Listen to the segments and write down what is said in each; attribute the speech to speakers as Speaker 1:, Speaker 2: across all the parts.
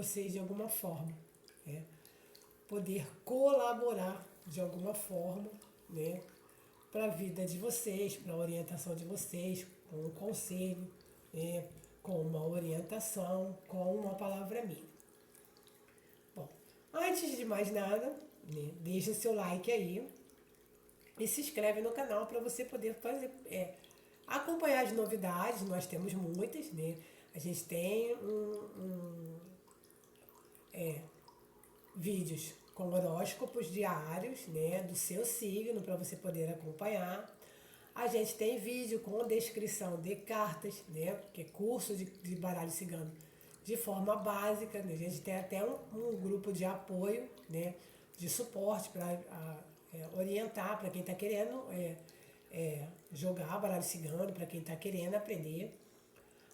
Speaker 1: vocês de alguma forma, né? Poder colaborar de alguma forma, né? Para a vida de vocês, para a orientação de vocês, com um conselho, né? Com uma orientação, com uma palavra minha. Bom, antes de mais nada, né? Deixa seu like aí e se inscreve no canal para você poder fazer, acompanhar as novidades. Nós temos muitas, né? A gente tem vídeos com horóscopos diários, né, do seu signo para você poder acompanhar. A gente tem vídeo com descrição de cartas, né, que é curso de baralho cigano de forma básica, né? A gente tem até um grupo de apoio, né, de suporte para orientar para quem está querendo jogar baralho cigano, para quem está querendo aprender.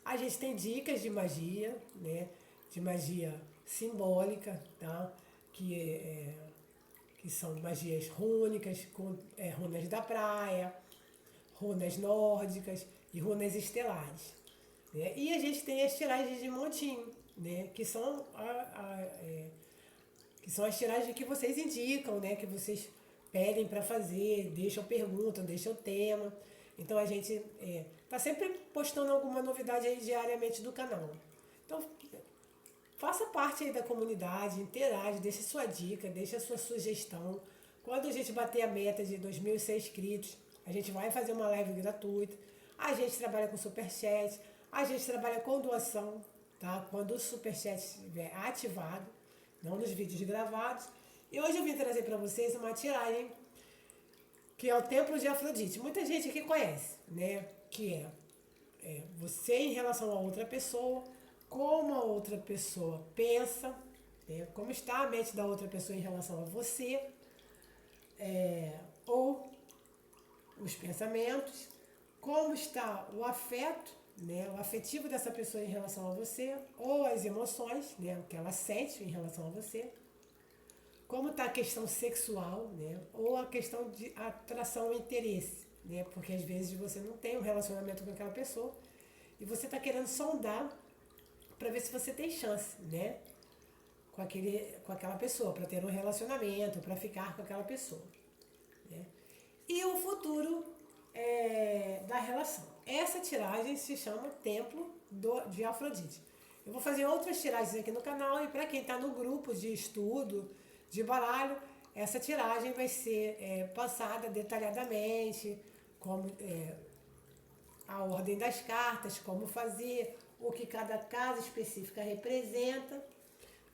Speaker 1: A gente tem dicas de magia, né, de magia simbólica, tá? Que são magias rúnicas, com runas da praia, runas nórdicas e runas estelares. Né? E a gente tem as tiragens de montinho, né? Que são as tiragens que vocês indicam, né? Que vocês pedem para fazer, deixam pergunta, deixam tema. Então a gente tá sempre postando alguma novidade aí diariamente do canal. Então faça parte aí da comunidade, interage, deixe sua dica, deixe a sua sugestão. Quando a gente bater a meta de 2.100 inscritos, a gente vai fazer uma live gratuita. A gente trabalha com superchat, a gente trabalha com doação, tá? Quando o superchat estiver ativado, não nos vídeos gravados. E hoje eu vim trazer para vocês uma tiragem que é o Templo de Afrodite. Muita gente aqui conhece, né? Que é você em relação a outra pessoa, como a outra pessoa pensa, né? Como está a mente da outra pessoa em relação a você, ou os pensamentos, como está o afeto, né? O afetivo dessa pessoa em relação a você, ou as emoções, né? O que ela sente em relação a você, como está a questão sexual, né? Ou a questão de atração e interesse, né? Porque às vezes você não tem um relacionamento com aquela pessoa e você está querendo sondar para ver se você tem chance, né? Com aquela pessoa, para ter um relacionamento, para ficar com aquela pessoa, né? E o futuro da relação. Essa tiragem se chama Templo de Afrodite. Eu vou fazer outras tiragens aqui no canal e para quem está no grupo de estudo de baralho, essa tiragem vai ser passada detalhadamente, como a ordem das cartas, como fazer, o que cada casa específica representa,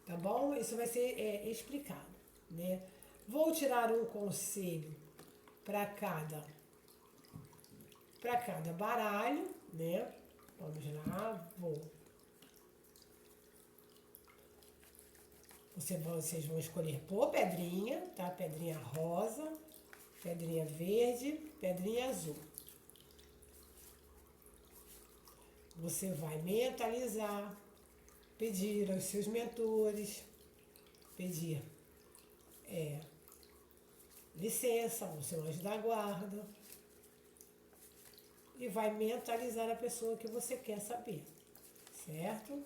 Speaker 1: tá bom? Isso vai ser explicado, né? Vou tirar um conselho para cada baralho, né? Vamos lá, vocês vão escolher por pedrinha, tá? Pedrinha rosa, pedrinha verde, pedrinha azul. Você vai mentalizar, pedir aos seus mentores, pedir licença ao seu anjo da guarda e vai mentalizar a pessoa que você quer saber, certo?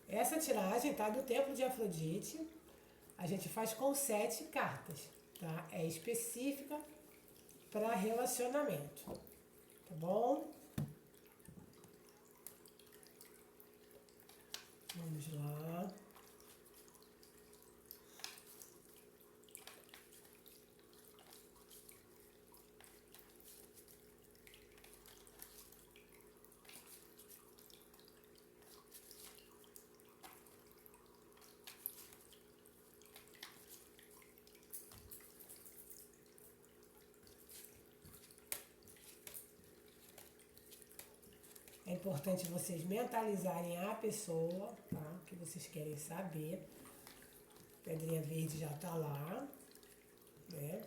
Speaker 1: Essa tiragem tá do Templo de Afrodite. A gente faz com 7 cartas, tá? É específica para relacionamento, tá bom? Vamos lá. É importante vocês mentalizarem a pessoa, tá? Que vocês querem saber. Pedrinha verde já tá lá, né?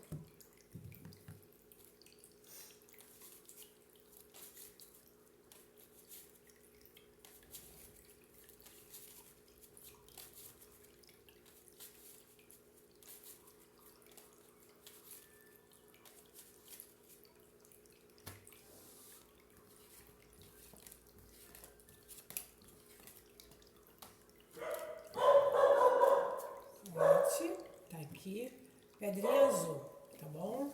Speaker 1: aqui, pedrinha azul, tá bom?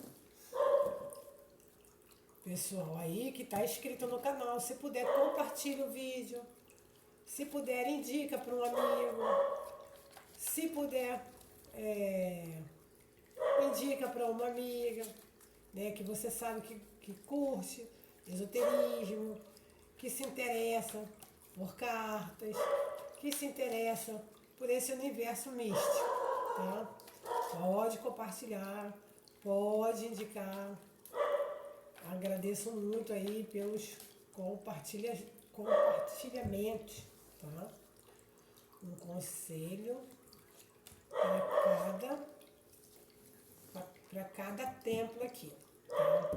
Speaker 1: Pessoal aí que tá inscrito no canal, se puder, compartilha o vídeo. Se puder, indica para um amigo. Se puder, indica para uma amiga, né, que você sabe que curte esoterismo, que se interessa por cartas, que se interessa por esse universo místico, tá? Pode compartilhar, pode indicar. Agradeço muito aí pelos compartilhamentos, tá? Um conselho para cada templo aqui, tá?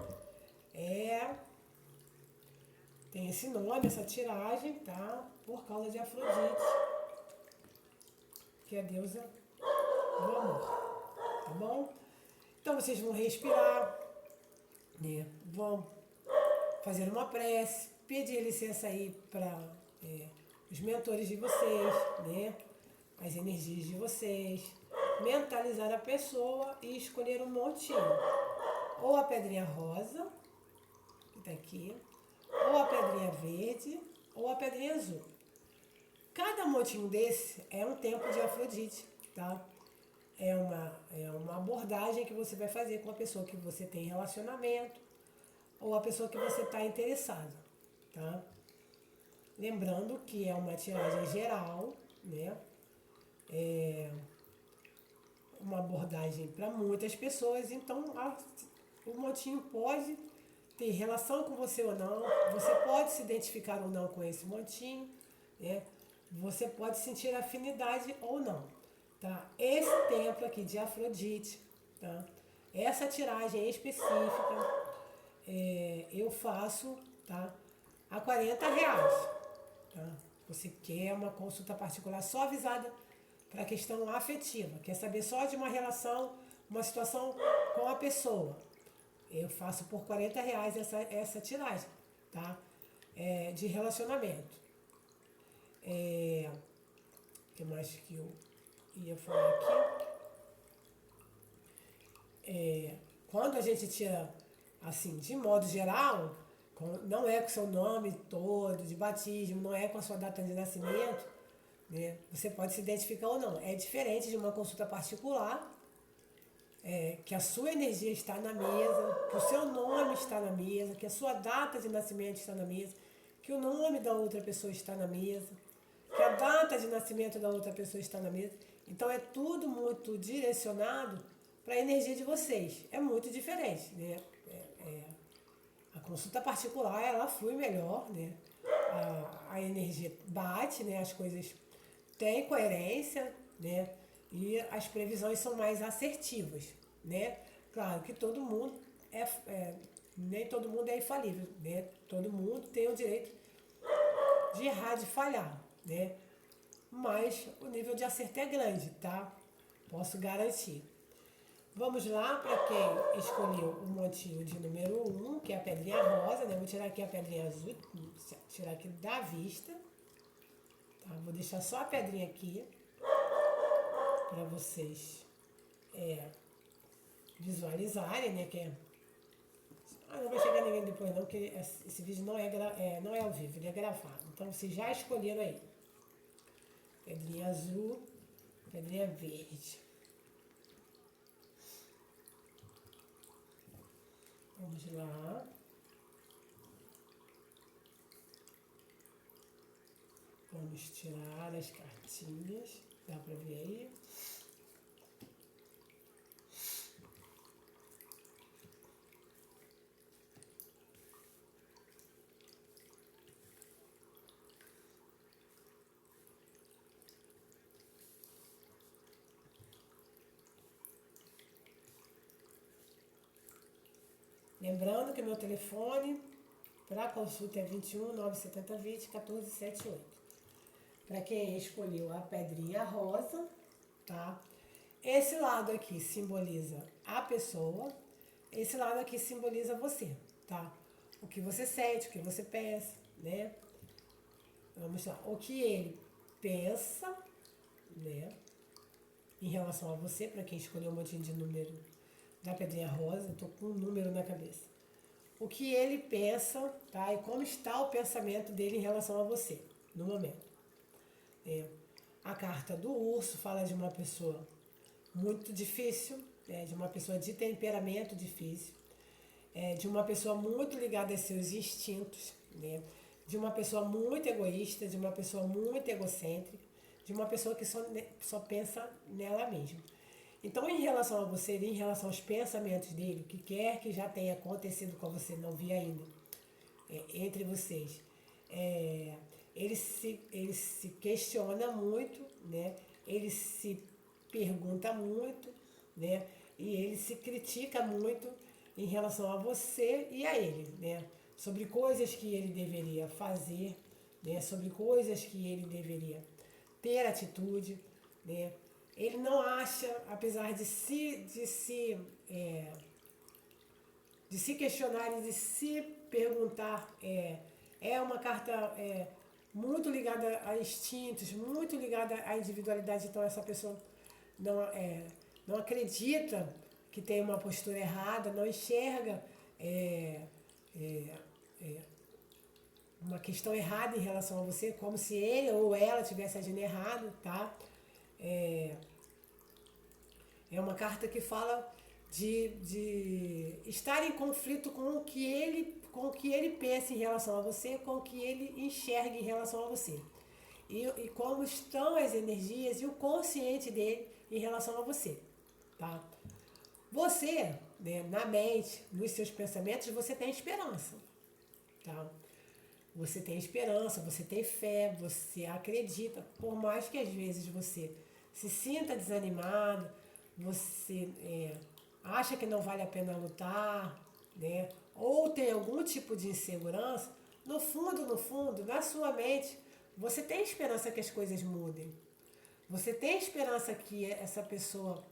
Speaker 1: Tem esse nome, essa tiragem, tá? Por causa de Afrodite, que é a deusa do amor, tá bom? Então vocês vão respirar, né? Vão fazer uma prece, pedir licença aí para os mentores de vocês, né? As energias de vocês, mentalizar a pessoa e escolher um montinho, ou a pedrinha rosa, que tá aqui, ou a pedrinha verde, ou a pedrinha azul. Cada montinho desse é um templo de Afrodite, tá? É uma abordagem que você vai fazer com a pessoa que você tem relacionamento ou a pessoa que você está interessado, tá? Lembrando que é uma tiragem geral, né? É uma abordagem para muitas pessoas, então o montinho pode ter relação com você ou não, você pode se identificar ou não com esse montinho, né? Você pode sentir afinidade ou não, tá? Esse templo aqui de Afrodite, tá? Essa tiragem específica eu faço, tá? A R$ 40, tá? Você quer uma consulta particular só avisada para a questão afetiva, quer saber só de uma relação, uma situação com a pessoa. Eu faço por R$ 40 essa tiragem, tá? De relacionamento. O que mais que eu ia falar aqui? Quando a gente tira, assim, de modo geral, não é com seu nome todo, de batismo, não é com a sua data de nascimento, né? Você pode se identificar ou não. É diferente de uma consulta particular, que a sua energia está na mesa, que o seu nome está na mesa, que a sua data de nascimento está na mesa, que o nome da outra pessoa está na mesa, que a data de nascimento da outra pessoa está na mesa. Então é tudo muito direcionado para a energia de vocês. É muito diferente, né? A consulta particular, ela flui melhor, né? A energia bate, né? As coisas têm coerência, né? E as previsões são mais assertivas, né? Claro que todo mundo nem todo mundo é infalível, né? Todo mundo tem o direito de errar, de falhar, né? Mas o nível de acerto é grande, tá? Posso garantir. Vamos lá para quem escolheu o montinho de número 1, que é a pedrinha rosa, né? Vou tirar aqui a pedrinha azul, tirar aqui da vista. Tá? Vou deixar só a pedrinha aqui para vocês visualizarem, né? Não vai chegar ninguém depois não, porque esse vídeo não é ao vivo, ele é gravado. Então vocês já escolheram aí. Pedrinha azul, pedrinha verde. Vamos lá. Vamos tirar as cartinhas. Dá pra ver aí? Lembrando que meu telefone para consulta é 21 970 20 14 78. Para quem escolheu a pedrinha rosa, tá? Esse lado aqui simboliza a pessoa, esse lado aqui simboliza você, tá? O que você sente, o que você pensa, né? Vamos lá. O que ele pensa, né? em relação a você, para quem escolheu um monte de número da pedrinha rosa, estou com um número na cabeça. O que ele pensa, tá? E como está o pensamento dele em relação a você, no momento. A carta do urso fala de uma pessoa muito difícil, de uma pessoa de temperamento difícil, de uma pessoa muito ligada aos seus instintos, né? De uma pessoa muito egoísta, de uma pessoa muito egocêntrica, de uma pessoa que só pensa nela mesma. Então, em relação a você, em relação aos pensamentos dele, o que quer que já tenha acontecido com você, não vi ainda, entre vocês, ele se questiona muito, né? Ele se pergunta muito, né? E ele se critica muito em relação a você e a ele, né? Sobre coisas que ele deveria fazer, né? Sobre coisas que ele deveria ter atitude, né? Ele não acha, apesar de se questionar e de se perguntar, uma carta muito ligada a instintos, muito ligada à individualidade. Então essa pessoa não acredita que tem uma postura errada, não enxerga uma questão errada em relação a você, como se ele ou ela estivesse agindo errado, tá? É uma carta que fala de estar em conflito com o que ele pensa em relação a você, com o que ele enxerga em relação a você. E como estão as energias e o consciente dele em relação a você, tá? Você, né, na mente, nos seus pensamentos, você tem esperança, tá? Você tem esperança, você tem fé, você acredita, por mais que às vezes você se sinta desanimado, você acha que não vale a pena lutar, né? Ou tem algum tipo de insegurança, no fundo, na sua mente, você tem esperança que as coisas mudem. Você tem esperança que essa pessoa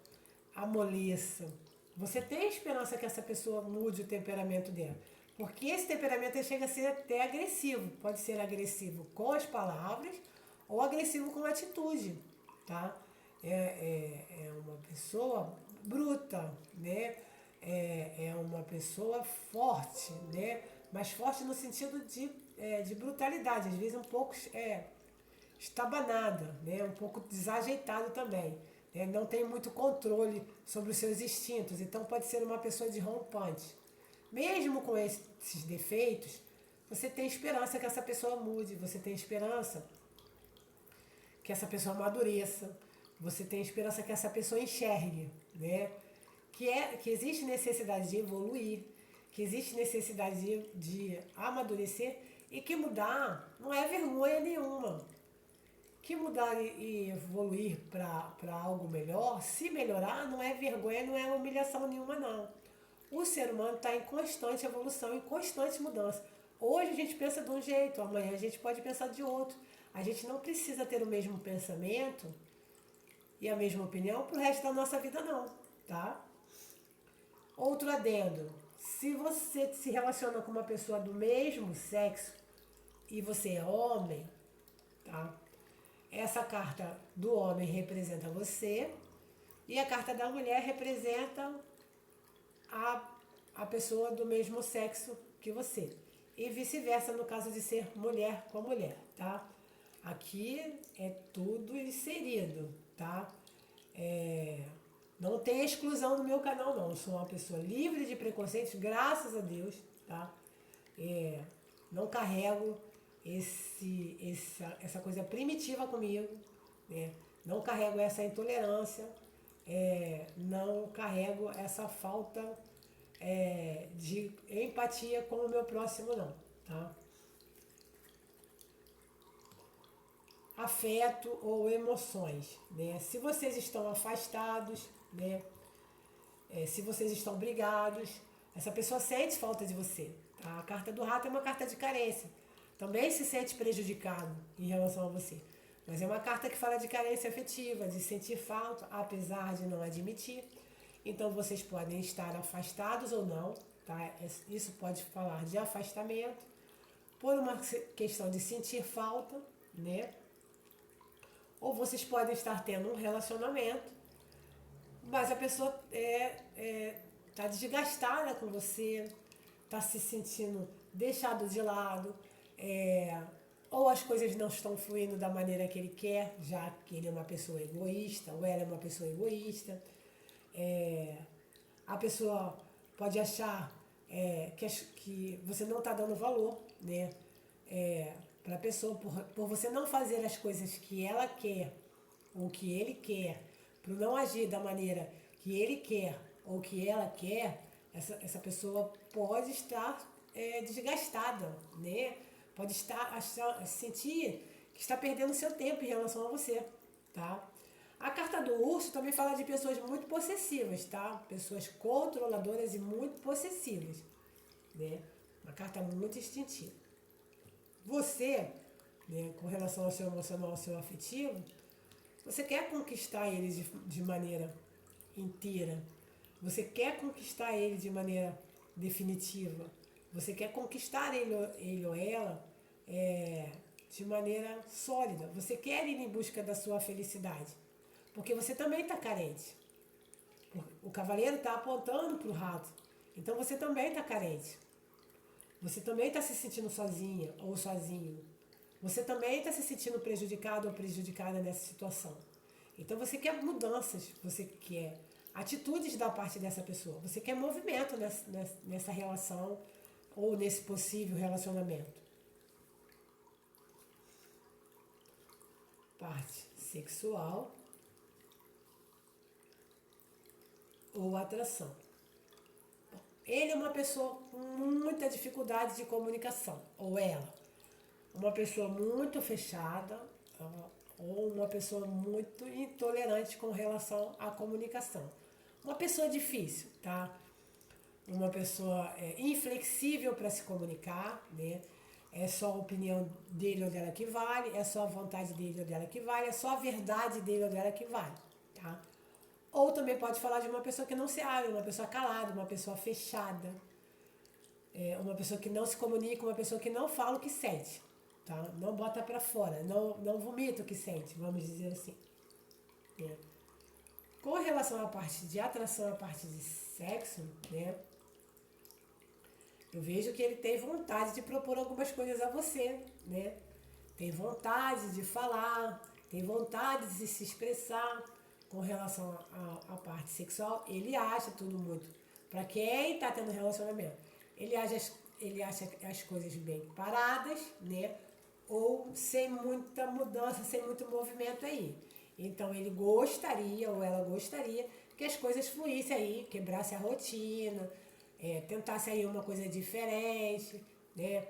Speaker 1: amoleça. Você tem esperança que essa pessoa mude o temperamento dela. Porque esse temperamento chega a ser até agressivo. Pode ser agressivo com as palavras ou agressivo com a atitude, tá? É uma pessoa bruta, né? É uma pessoa forte, né? Mas forte no sentido de brutalidade, às vezes um pouco estabanada, né? Um pouco desajeitado também. Né? Não tem muito controle sobre os seus instintos, então pode ser uma pessoa desrompante. Mesmo com esses defeitos, você tem esperança que essa pessoa mude, você tem esperança que essa pessoa amadureça, você tem esperança que essa pessoa enxergue, né? Que existe necessidade de evoluir, que existe necessidade de amadurecer e que mudar não é vergonha nenhuma. Que mudar e evoluir para algo melhor, se melhorar, não é vergonha, não é humilhação nenhuma, não. O ser humano está em constante evolução, em constante mudança. Hoje a gente pensa de um jeito, amanhã a gente pode pensar de outro. A gente não precisa ter o mesmo pensamento e a mesma opinião para o resto da nossa vida, não, tá? Outro adendo, se você se relaciona com uma pessoa do mesmo sexo e você é homem, tá? Essa carta do homem representa você e a carta da mulher representa a pessoa do mesmo sexo que você. E vice-versa no caso de ser mulher com mulher, tá? Aqui é tudo inserido, tá? Não tem exclusão no meu canal, não. Eu sou uma pessoa livre de preconceitos, graças a Deus, tá? Não carrego essa coisa primitiva comigo, né? Não carrego essa intolerância, não carrego essa falta de empatia com o meu próximo, não, tá? Afeto ou emoções, né? Se vocês estão afastados, né? Se vocês estão brigados, essa pessoa sente falta de você, tá? A carta do rato é uma carta de carência. Também se sente prejudicado em relação a você. Mas é uma carta que fala de carência afetiva, de sentir falta, apesar de não admitir. Então vocês podem estar afastados ou não, tá? Isso pode falar de afastamento, por uma questão de sentir falta, né? Ou vocês podem estar tendo um relacionamento mas a pessoa tá desgastada com você, tá se sentindo deixado de lado, é, ou as coisas não estão fluindo da maneira que ele quer, já que ele é uma pessoa egoísta, ou ela é uma pessoa egoísta. É, a pessoa pode achar que você não está dando valor, né? Para a pessoa, por você não fazer as coisas que ela quer ou que ele quer, por não agir da maneira que ele quer ou que ela quer, essa pessoa pode estar desgastada, né? Pode sentir que está perdendo seu tempo em relação a você, tá? A carta do urso também fala de pessoas muito possessivas, tá? Pessoas controladoras e muito possessivas, né? Uma carta muito instintiva. Você, né, com relação ao seu emocional, ao seu afetivo, você quer conquistar ele de maneira inteira. Você quer conquistar ele de maneira definitiva. Você quer conquistar ele ou ela de maneira sólida. Você quer ir em busca da sua felicidade. Porque você também está carente. O cavaleiro está apontando para o rato. Então você também está carente. Você também está se sentindo sozinha ou sozinho. Você também está se sentindo prejudicado ou prejudicada nessa situação. Então você quer mudanças, você quer atitudes da parte dessa pessoa. Você quer movimento nessa relação ou nesse possível relacionamento. Parte sexual ou atração. Ele é uma pessoa com muita dificuldade de comunicação, ou ela. Uma pessoa muito fechada, ou uma pessoa muito intolerante com relação à comunicação. Uma pessoa difícil, tá? Uma pessoa inflexível para se comunicar, né? É só a opinião dele ou dela que vale, é só a vontade dele ou dela que vale, é só a verdade dele ou dela que vale, tá? Ou também pode falar de uma pessoa que não se abre, uma pessoa calada, uma pessoa fechada, uma pessoa que não se comunica, uma pessoa que não fala o que sente, tá? Não bota pra fora, não vomita o que sente, vamos dizer assim. Né? Com relação à parte de atração, à parte de sexo, né? Eu vejo que ele tem vontade de propor algumas coisas a você, né? Tem vontade de falar, tem vontade de se expressar com relação à parte sexual. Ele acha tudo muito. Para quem está tendo relacionamento, ele acha as coisas bem paradas, né? Ou sem muita mudança, sem muito movimento aí. Então ele gostaria, ou ela gostaria, que as coisas fluíssem aí, quebrasse a rotina, tentasse aí uma coisa diferente, né?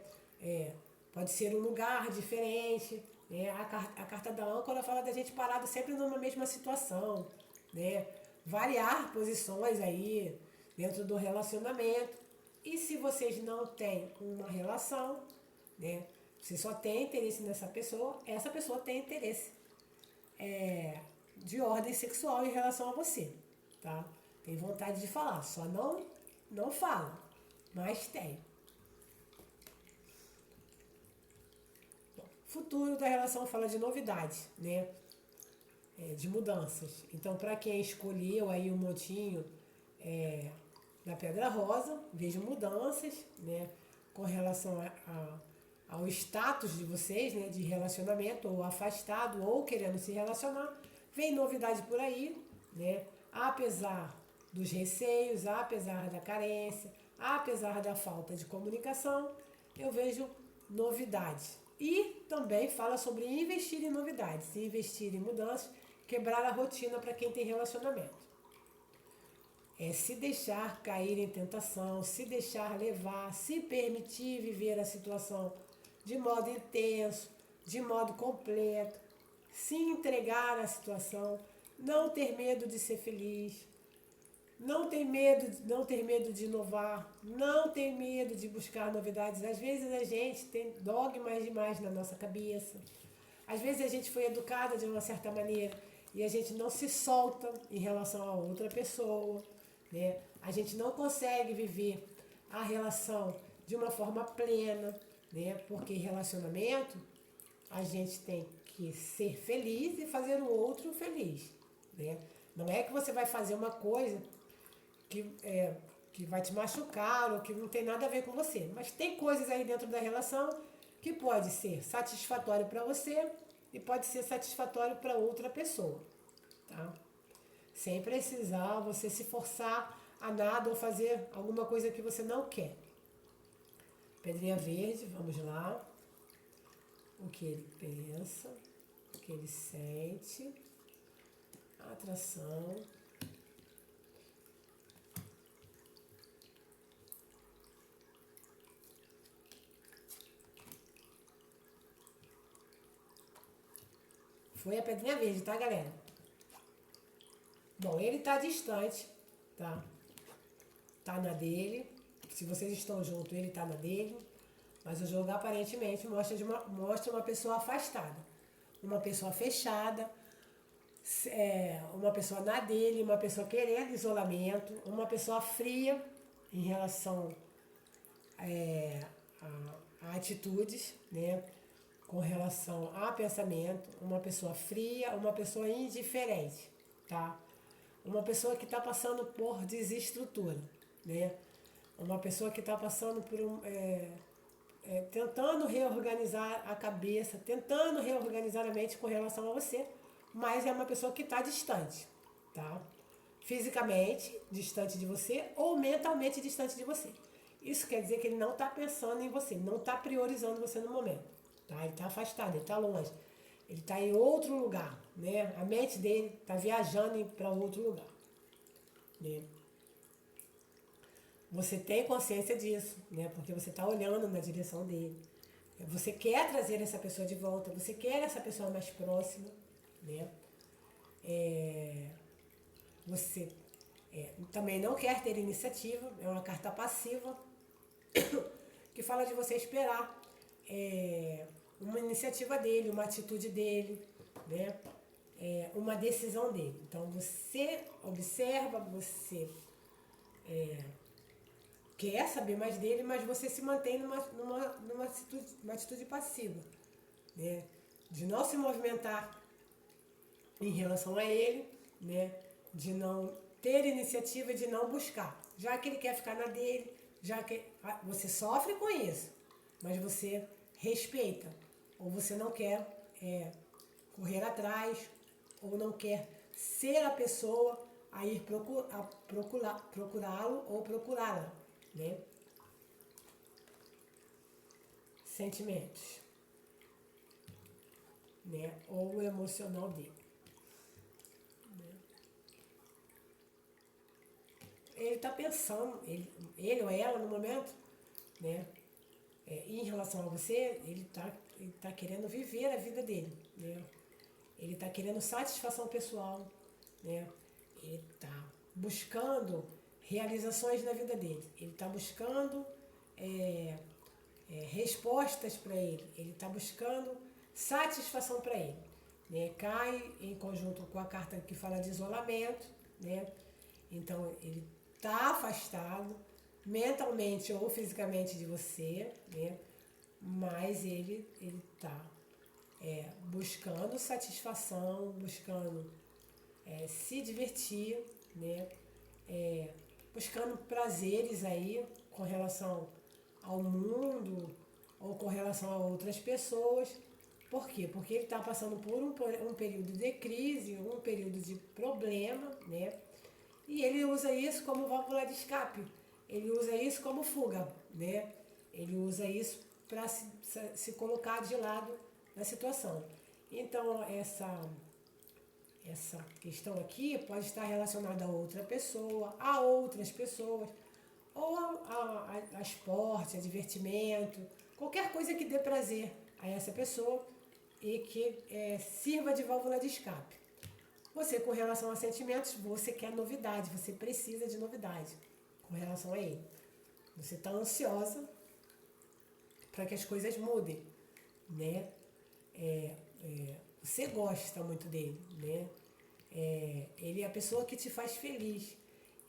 Speaker 1: Pode ser um lugar diferente, né? A carta da âncora fala da gente parado sempre numa mesma situação, né? Variar posições aí dentro do relacionamento. E se vocês não têm uma relação, né? Você só tem interesse nessa pessoa, essa pessoa tem interesse de ordem sexual em relação a você, tá? Tem vontade de falar, só não fala, mas tem. Bom, futuro da relação fala de novidades, né? De mudanças. Então, para quem escolheu aí o montinho da Pedra Rosa, vejo mudanças, né? Com relação ao status de vocês, né? De relacionamento, ou afastado, ou querendo se relacionar. Vem novidade por aí, né? Apesar dos receios, apesar da carência, apesar da falta de comunicação, eu vejo novidades. E também fala sobre investir em novidades, investir em mudanças, quebrar a rotina para quem tem relacionamento. Se deixar cair em tentação, se deixar levar, se permitir viver a situação de modo intenso, de modo completo, se entregar à situação, não ter medo de ser feliz, não ter medo de inovar, não ter medo de buscar novidades. Às vezes a gente tem dogmas demais na nossa cabeça. Às vezes a gente foi educada de uma certa maneira e a gente não se solta em relação a outra pessoa, né? A gente não consegue viver a relação de uma forma plena, né? Porque relacionamento a gente tem que ser feliz e fazer o outro feliz, né? Não é que você vai fazer uma coisa que vai te machucar ou que não tem nada a ver com você. Mas tem coisas aí dentro da relação que pode ser satisfatório para você e pode ser satisfatório para outra pessoa, tá? Sem precisar você se forçar a nada ou fazer alguma coisa que você não quer. Pedrinha verde, vamos lá. O que ele pensa, o que ele sente, atração. Foi a pedrinha verde, tá, galera? Bom, ele tá distante, tá? Tá na dele. Se vocês estão juntos, ele tá na dele. Mas o jogo aparentemente mostra uma pessoa afastada. Uma pessoa fechada, uma pessoa na dele, uma pessoa querendo isolamento, uma pessoa fria em relação a atitudes, né? Com relação a pensamento, uma pessoa fria, uma pessoa indiferente, tá? Uma pessoa que está passando por desestrutura, né? Uma pessoa que está passando por tentando reorganizar a cabeça, tentando reorganizar a mente com relação a você, mas é uma pessoa que está distante, tá? Fisicamente distante de você ou mentalmente distante de você. Isso quer dizer que ele não está pensando em você, não está priorizando você no momento, tá? Ele está afastado, ele está longe, ele está em outro lugar, né? A mente dele está viajando para outro lugar, né? Você tem consciência disso, né? Porque você está olhando na direção dele. Você quer trazer essa pessoa de volta, você quer essa pessoa mais próxima, né? Você também não quer ter iniciativa, é uma carta passiva que fala de você esperar uma iniciativa dele, uma atitude dele, né? Uma decisão dele. Então você observa, você quer saber mais dele, mas você se mantém numa atitude passiva, né? De não se movimentar em relação a ele, né? De não ter iniciativa, de não buscar. Já que ele quer ficar na dele, já que você sofre com isso, mas você respeita, ou você não quer correr atrás, ou não quer ser a pessoa a ir procurá-lo ou procurá-la, né? Sentimentos, né? Ou o emocional dele. Ele está pensando, ele ou ela no momento, né? Em relação a você, ele tá querendo viver a vida dele, né? Ele está querendo satisfação pessoal, né? Ele está buscando realizações na vida dele. Ele está buscando respostas para ele. Ele está buscando satisfação para ele, né? Cai em conjunto com a carta que fala de isolamento, né? Então ele está afastado mentalmente ou fisicamente de você, né? Mas ele está buscando satisfação, buscando se divertir, né? Buscando prazeres aí com relação ao mundo ou com relação a outras pessoas. Por quê? Porque ele está passando por um período de crise, um período de problema, né? E ele usa isso como válvula de escape. Ele usa isso como fuga, né? Ele usa isso para se colocar de lado na situação. Então, essa questão aqui pode estar relacionada a outra pessoa, a outras pessoas, ou a esporte, a divertimento, qualquer coisa que dê prazer a essa pessoa e que sirva de válvula de escape. Você, com relação a sentimentos, você quer novidade, você precisa de novidade com relação a ele. Você está ansiosa para que as coisas mudem, né? Você gosta muito dele, né? Ele é a pessoa que te faz feliz.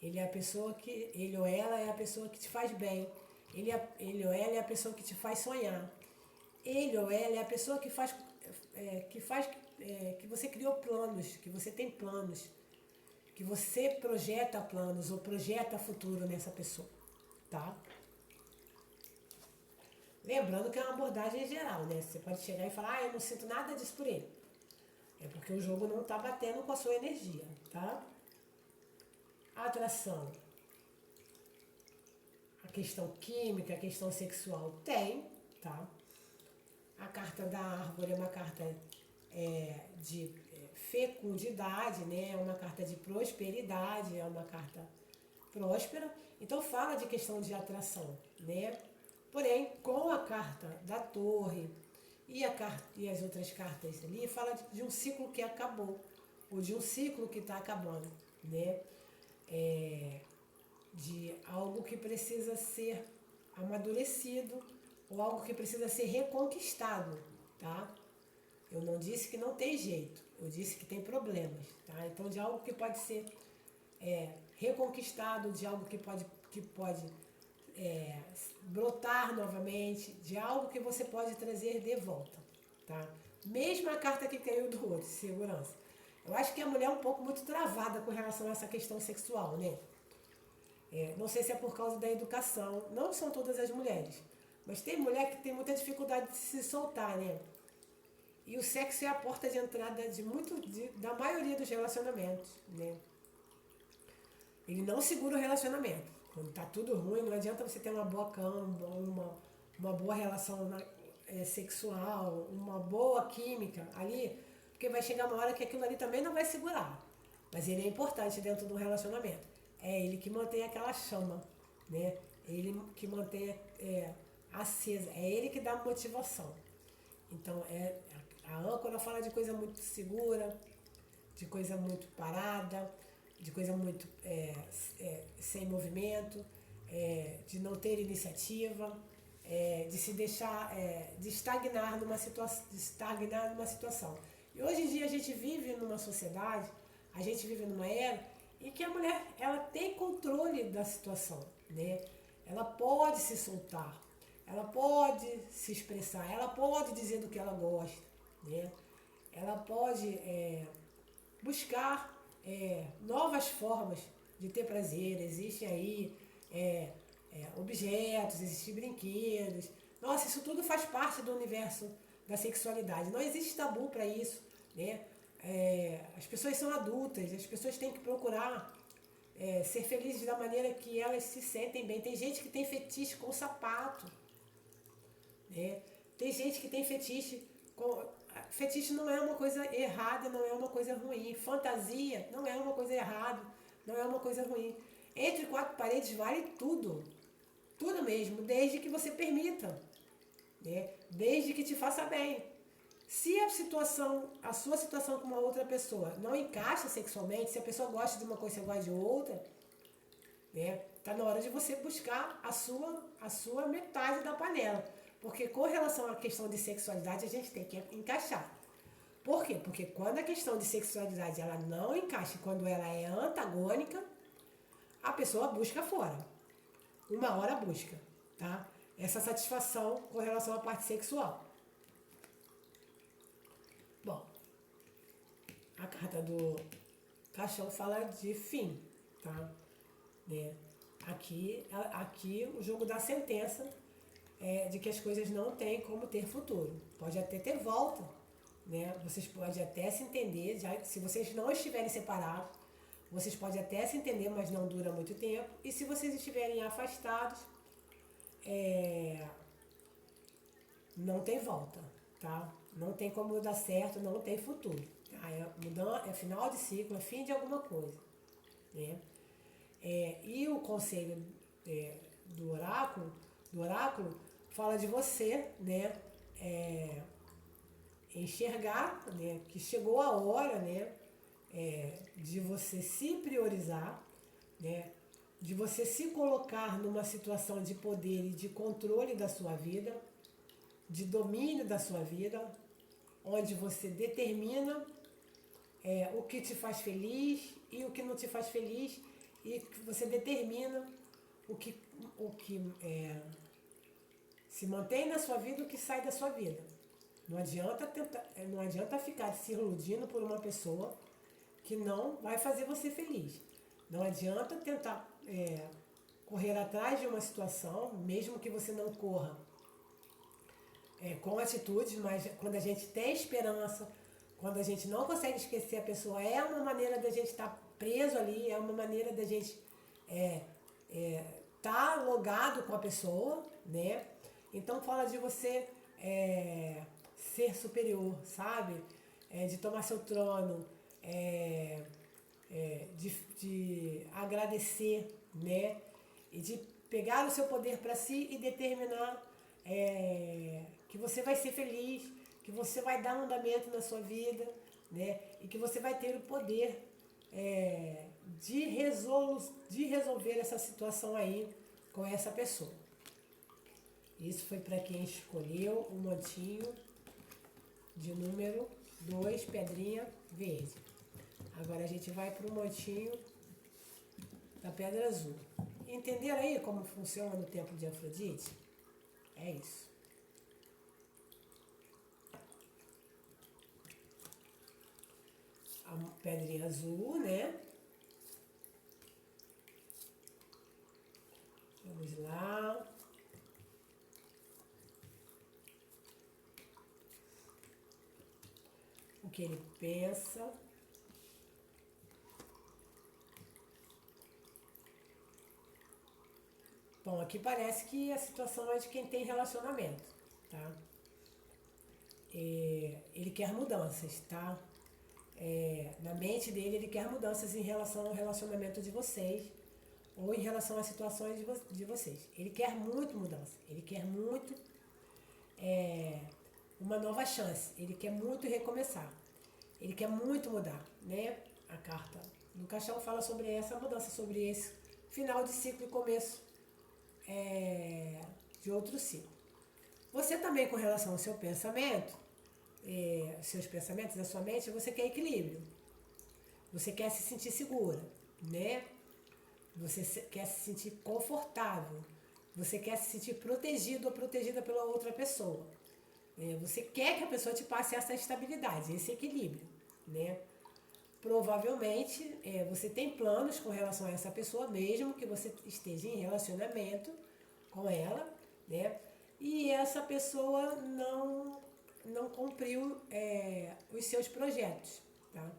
Speaker 1: Ele é a pessoa que, ele ou ela é a pessoa que te faz bem. Ele ou ela é a pessoa que te faz sonhar. Ele ou ela é a pessoa que faz que você criou planos, que você tem planos. que você projeta planos ou projeta futuro nessa pessoa, tá? Lembrando que é uma abordagem geral, né? Você pode chegar e falar, eu não sinto nada disso por ele. É porque o jogo não está batendo com a sua energia, tá? Atração. A questão química, a questão sexual tem, tá? A carta da árvore é uma carta de fecundidade, né? É uma carta de prosperidade, é uma carta próspera. Então fala de questão de atração, né? Porém, com a carta da torre e as outras cartas ali, fala de um ciclo que acabou, ou de um ciclo que está acabando, né? De algo que precisa ser amadurecido, ou algo que precisa ser reconquistado, tá? Eu não disse que não tem jeito, eu disse que tem problemas, tá? Então, de algo que pode ser reconquistado, de algo que pode brotar novamente, de algo que você pode trazer de volta, tá? Mesma carta que caiu do outro, segurança. Eu acho que a mulher é um pouco muito travada com relação a essa questão sexual, né? Não sei se é por causa da educação, não são todas as mulheres, mas tem mulher que tem muita dificuldade de se soltar, né? E o sexo é a porta de entrada da maioria dos relacionamentos, né? Ele não segura o relacionamento. Quando tá tudo ruim, não adianta você ter uma boa cama, uma boa relação sexual, uma boa química ali, porque vai chegar uma hora que aquilo ali também não vai segurar. Mas ele é importante dentro do relacionamento. É ele que mantém aquela chama, né? Ele que mantém acesa. É ele que dá motivação. Então, a âncora fala de coisa muito segura, de coisa muito parada, de coisa muito sem movimento, de não ter iniciativa, de se deixar, de estagnar numa situação. E hoje em dia a gente vive numa sociedade, a gente vive numa era em que a mulher ela tem controle da situação, né? Ela pode se soltar, ela pode se expressar, ela pode dizer do que ela gosta, né? Ela pode buscar novas formas de ter prazer. Existem aí objetos, existem brinquedos. Nossa, isso tudo faz parte do universo da sexualidade. Não existe tabu para isso, né? As pessoas são adultas, as pessoas têm que procurar ser felizes da maneira que elas se sentem bem. Tem gente que tem fetiche com sapato, né? Tem gente que tem fetiche com... Fetiche não é uma coisa errada, não é uma coisa ruim. Fantasia não é uma coisa errada, não é uma coisa ruim. Entre quatro paredes vale tudo. Tudo mesmo, desde que você permita, né? Desde que te faça bem. Se a sua situação com uma outra pessoa não encaixa sexualmente, se a pessoa gosta de uma coisa e você gosta de outra, né? Tá na hora de você buscar a sua metade da panela. Porque com relação à questão de sexualidade, a gente tem que encaixar. Por quê? Porque quando a questão de sexualidade ela não encaixa, quando ela é antagônica, a pessoa busca fora. Uma hora busca, tá? Essa satisfação com relação à parte sexual. Bom, a carta do caixão fala de fim, tá? Né? Aqui o jogo da sentença de que as coisas não têm como ter futuro. Pode até ter volta, né? Vocês podem até se entender, já se vocês não estiverem separados, vocês podem até se entender, mas não dura muito tempo. E se vocês estiverem afastados, não tem volta, tá? Não tem como dar certo, não tem futuro. Tá? É final de ciclo, é fim de alguma coisa, né? E o conselho do oráculo fala de você, né? Enxergar, né? Que chegou a hora, né? De você se priorizar, né? De você se colocar numa situação de poder e de controle da sua vida, de domínio da sua vida, onde você determina o que te faz feliz e o que não te faz feliz, e você determina o que se mantém na sua vida e o que sai da sua vida. Não adianta ficar se iludindo por uma pessoa que não vai fazer você feliz. Não adianta tentar correr atrás de uma situação, mesmo que você não corra com atitudes, mas quando a gente tem esperança, quando a gente não consegue esquecer a pessoa, é uma maneira da gente estar preso ali, é uma maneira da gente estar logado com a pessoa, né? Então fala de você ser superior, sabe? De tomar seu trono, de agradecer, né? E de pegar o seu poder para si e determinar que você vai ser feliz, que você vai dar andamento na sua vida, né? E que você vai ter o poder de resolver essa situação aí com essa pessoa. Isso foi para quem escolheu o montinho de número 2, pedrinha verde. Agora a gente vai para o montinho da pedra azul. Entenderam aí como funciona no templo de Afrodite? É isso. A pedrinha azul, né? Vamos lá. O que ele pensa. Bom, aqui parece que a situação é de quem tem relacionamento, tá? Ele quer mudanças, tá? Na mente dele, ele quer mudanças em relação ao relacionamento de vocês ou em relação às situações de vocês. Ele quer muito mudança, ele quer muito uma nova chance, ele quer muito recomeçar, ele quer muito mudar, né? A carta do caixão fala sobre essa mudança, sobre esse final de ciclo e começo de outro ciclo. Você também, com relação ao seu pensamento, seus pensamentos, a sua mente, você quer equilíbrio. Você quer se sentir segura, né? Você quer se sentir confortável. Você quer se sentir protegido ou protegida pela outra pessoa. Você quer que a pessoa te passe essa estabilidade, esse equilíbrio, né? Provavelmente você tem planos com relação a essa pessoa, mesmo que você esteja em relacionamento com ela, né? E essa pessoa não cumpriu os seus projetos, tá?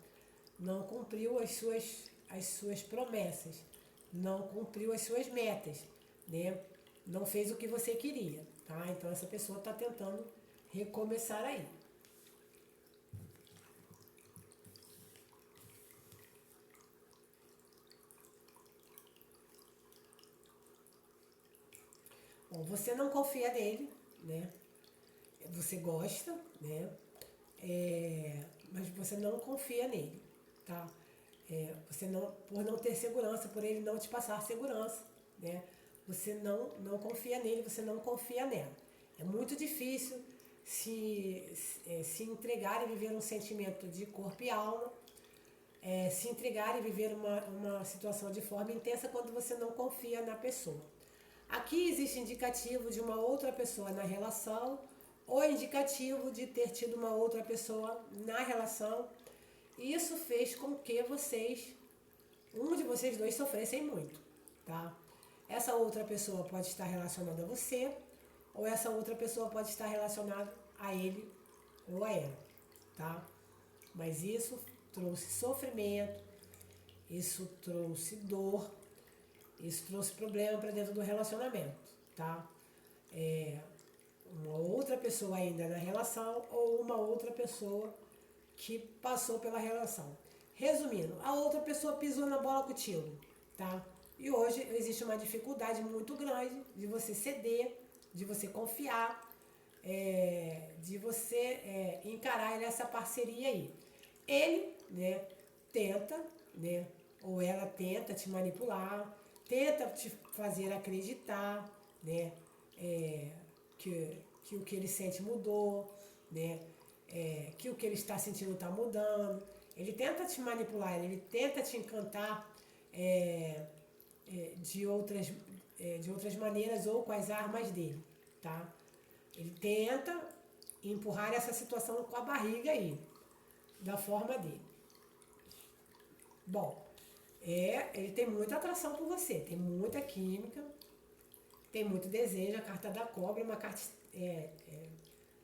Speaker 1: Não cumpriu as suas promessas, não cumpriu as suas metas, né? Não fez o que você queria, tá? Então essa pessoa está tentando recomeçar aí. Bom, você não confia nele, né? Você gosta, né? Mas você não confia nele, tá? Você não, por não ter segurança, por ele não te passar segurança, né? Você não confia nele, você não confia nela. É muito difícil se entregar e viver um sentimento de corpo e alma, se entregar e viver uma situação de forma intensa quando você não confia na pessoa. Aqui existe indicativo de uma outra pessoa na relação ou indicativo de ter tido uma outra pessoa na relação. E isso fez com que um de vocês dois sofressem muito, tá? Essa outra pessoa pode estar relacionada a você, ou essa outra pessoa pode estar relacionada a ele ou a ela, tá? Mas isso trouxe sofrimento, isso trouxe dor, isso trouxe problema para dentro do relacionamento, tá? Uma outra pessoa ainda na relação ou uma outra pessoa que passou pela relação. Resumindo, a outra pessoa pisou na bola contigo, tá? E hoje existe uma dificuldade muito grande de você ceder, de você confiar, de você encarar essa parceria aí. Ele, né, tenta, né, ou ela tenta te manipular, tenta te fazer acreditar, né, que o que ele sente mudou, né, que o que ele está sentindo está mudando. Ele tenta te manipular, ele tenta te encantar de outras maneiras ou com as armas dele, tá? Ele tenta empurrar essa situação com a barriga aí, da forma dele. Bom, ele tem muita atração por você, tem muita química, tem muito desejo. A carta da cobra é uma carta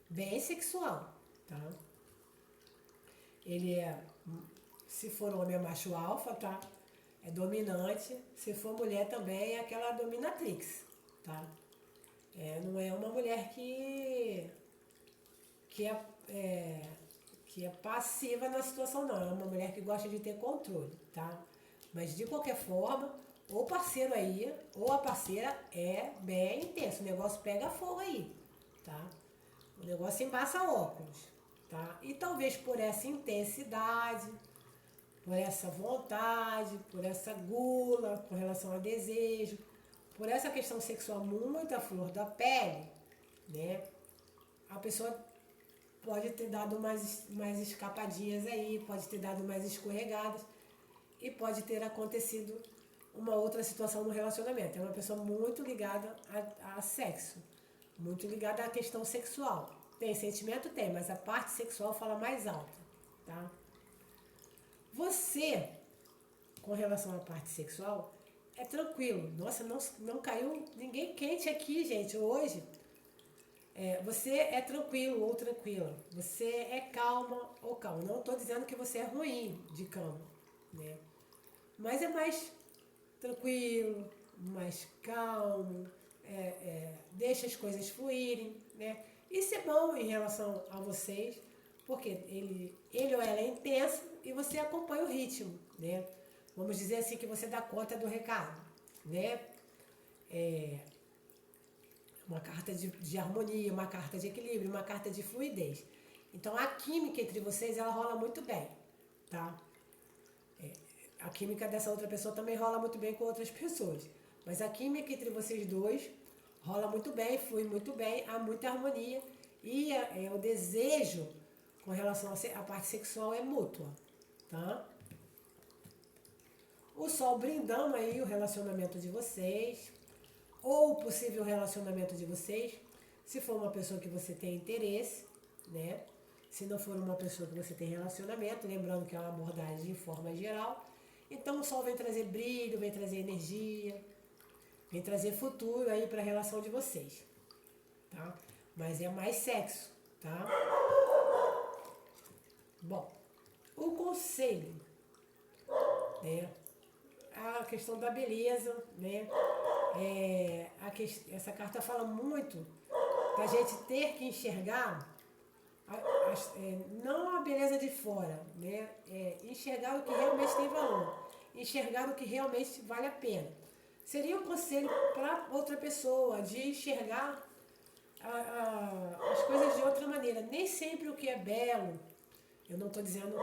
Speaker 1: bem sexual, tá? Ele se for homem é macho alfa, tá? É dominante. Se for mulher também é aquela dominatrix, tá? Não é uma mulher que é, é, que é passiva na situação, não. É uma mulher que gosta de ter controle, tá? Mas de qualquer forma, o parceiro aí, ou a parceira é bem intenso. O negócio pega fogo aí, tá? O negócio embaça óculos, tá? E talvez por essa intensidade, por essa vontade, por essa gula com relação ao desejo, por essa questão sexual muito à flor da pele, né? A pessoa pode ter dado mais escapadinhas aí, pode ter dado mais escorregadas e pode ter acontecido uma outra situação no relacionamento. É uma pessoa muito ligada a sexo, muito ligada à questão sexual. Tem sentimento? Tem, mas a parte sexual fala mais alta, tá? Você, com relação à parte sexual, é tranquilo. Nossa, não caiu ninguém quente aqui, gente, hoje. Você é tranquilo ou tranquila. Você é calma ou calma. Não estou dizendo que você é ruim de cama, né? Mas é mais tranquilo, mais calmo, deixa as coisas fluírem, né? Isso é bom em relação a vocês, porque ele ou ela é intenso e você acompanha o ritmo, né? Vamos dizer assim que você dá conta do recado, né? Uma carta de harmonia, uma carta de equilíbrio, uma carta de fluidez. Então a química entre vocês, ela rola muito bem, tá? A química dessa outra pessoa também rola muito bem com outras pessoas. Mas a química entre vocês dois rola muito bem, flui muito bem, há muita harmonia. E o desejo com relação à parte sexual é mútua, tá? O sol brindando aí o relacionamento de vocês, ou o possível relacionamento de vocês, se for uma pessoa que você tem interesse, né? Se não for uma pessoa que você tem relacionamento, lembrando que é uma abordagem de forma geral. Então o sol vem trazer brilho, vem trazer energia, vem trazer futuro aí para a relação de vocês, tá? Mas é mais sexo, tá? Bom, o conselho, né? A questão da beleza, né? Essa carta fala muito da gente ter que enxergar não a beleza de fora, né? Enxergar o que realmente tem valor, enxergar o que realmente vale a pena. Seria um conselho para outra pessoa de enxergar as coisas de outra maneira. Nem sempre o que é belo, eu não estou dizendo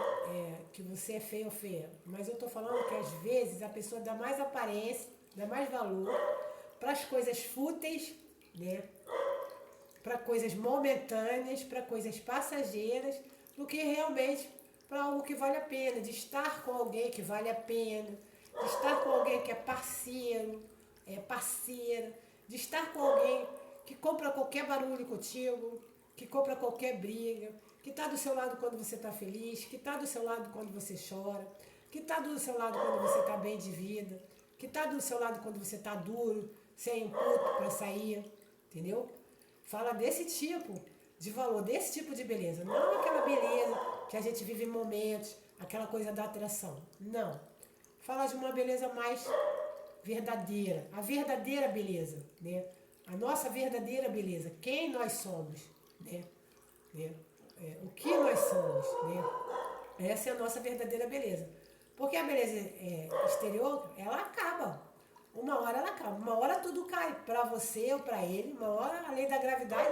Speaker 1: que você é feio ou feia, mas eu estou falando que às vezes a pessoa dá mais aparência, dá mais valor para as coisas fúteis, né? Para coisas momentâneas, para coisas passageiras, do que realmente para algo que vale a pena, de estar com alguém que vale a pena, de estar com alguém que é parceiro, parceira, de estar com alguém que compra qualquer barulho contigo, que compra qualquer briga, que está do seu lado quando você está feliz, que está do seu lado quando você chora, que está do seu lado quando você está bem de vida, que está do seu lado quando você está duro, sem input para sair, entendeu? Fala desse tipo de valor, desse tipo de beleza. Não aquela beleza que a gente vive em momentos, aquela coisa da atração. Não. Fala de uma beleza mais verdadeira. A verdadeira beleza, né? A nossa verdadeira beleza. Quem nós somos, né? O que nós somos, né? Essa é a nossa verdadeira beleza. Porque a beleza exterior, ela acaba. Uma hora ela acaba, uma hora tudo cai, para você ou para ele, uma hora a lei da gravidade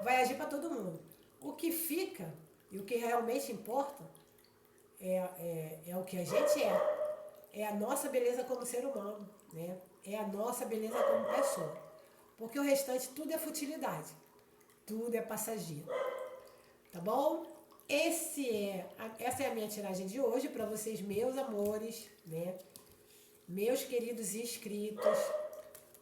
Speaker 1: vai agir para todo mundo. O que fica e o que realmente importa é o que a gente é a nossa beleza como ser humano, né? É a nossa beleza como pessoa. Porque o restante tudo é futilidade, tudo é passageiro. Tá bom? Essa é a minha tiragem de hoje para vocês, meus amores, né? Meus queridos inscritos,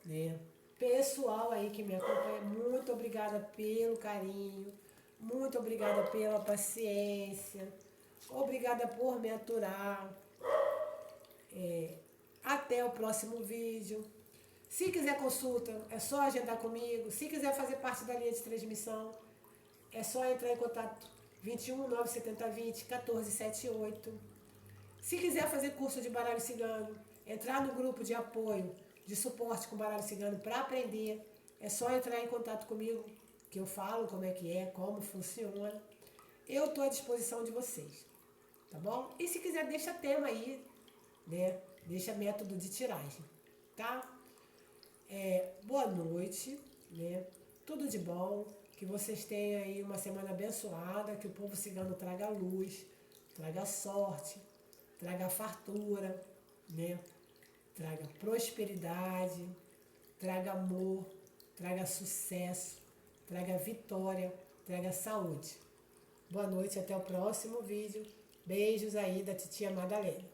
Speaker 1: né? Pessoal aí que me acompanha, muito obrigada pelo carinho, muito obrigada pela paciência, obrigada por me aturar, Até o próximo vídeo. Se quiser consulta, é só agendar comigo. Se quiser fazer parte da linha de transmissão, é só entrar em contato 21 97020 1478. Se quiser fazer curso de baralho cigano, entrar no grupo de apoio, de suporte com baralho cigano para aprender, é só entrar em contato comigo, que eu falo como é que é, como funciona. Eu estou à disposição de vocês, tá bom? E se quiser, deixa tema aí, né? Deixa método de tiragem, tá? Boa noite, né? Tudo de bom, que vocês tenham aí uma semana abençoada, que o povo cigano traga luz, traga sorte, traga fartura, né? Traga prosperidade, traga amor, traga sucesso, traga vitória, traga saúde. Boa noite, até o próximo vídeo. Beijos aí da titia Madalena.